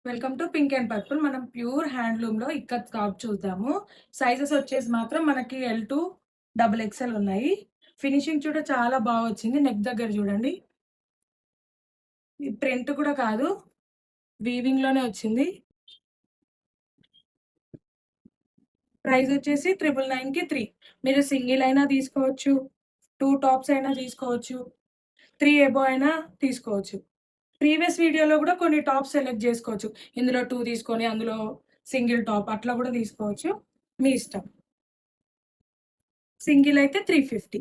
Welcome to pink and purple. మనం pure హ్యాండ్లూమ్‌లో ikat top చూద్దాము. Sizes వచ్చేసి మాత్రం మనకి ఎల్ టు డబుల్ ఎక్స్ఎల్ ఉన్నాయి. ఫినిషింగ్ చూడ చాలా బాగా వచ్చింది. నెక్ దగ్గర చూడండి. ఈ ప్రింట్ కూడా కాదు. వీవింగ్‌లోనే వచ్చింది. ప్రైస్ వచ్చేసి 999కి 3. మీరు సింగిల్ అయినా తీసుకోవచ్చు. 2 టాప్స్ అయినా తీసుకోవచ్చు. 3 అబోవ్ అయినా తీసుకోవచ్చు. ప్రీవియస్ వీడియోలో కూడా కొన్ని టాప్స్ సెలెక్ట్ చేసుకోవచ్చు. ఇందులో 2 తీసుకొని అందులో సింగిల్ టాప్ అట్లా కూడా తీసుకోవచ్చు. మీ ఇష్టం. సింగిల్ అయితే 350.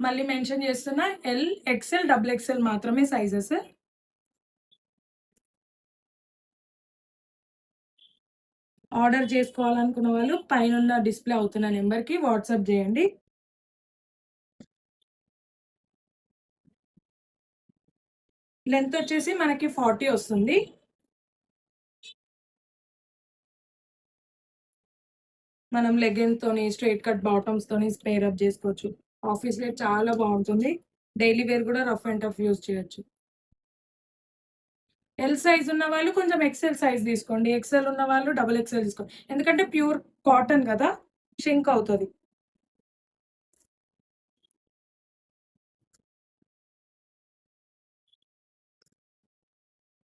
మళ్ళీ మెన్షన్ చేస్తున్నా ఎల్, ఎక్స్‌ఎల్, డబుల్ ఎక్స్‌ఎల్ మాత్రమే సైజెస్. ఆర్డర్ చేసుకోవాలనుకున్న వాళ్ళు పైనున్న డిస్‌ప్లే అవుతున్న నంబర్‌కి వాట్సాప్ చేయండి. లెంత్ వచ్చేసి మనకి 40 వస్తుంది. మనం లెగ్గిన్‌తోని, స్ట్రెయిట్ కట్ బాటమ్స్‌తోని పెయిర్ అప్ చేసుకోవచ్చు. ఆఫీస్ వేర్ చాలా బావుంటుంది. డైలీ వేర్ కూడా రఫ్ అండ్ టఫ్ యూజ్ చేయొచ్చు. ఎల్ సైజ్ ఉన్న వాళ్ళు కొంచెం ఎక్స్‌ఎల్ సైజ్ తీసుకోండి. ఎక్స్‌ఎల్ ఉన్న వాళ్ళు డబుల్ ఎక్స్‌ఎల్ తీసుకోండి. ఎందుకంటే ప్యూర్ కాటన్ కదా! షింక్ అవుతది.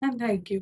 Thank you.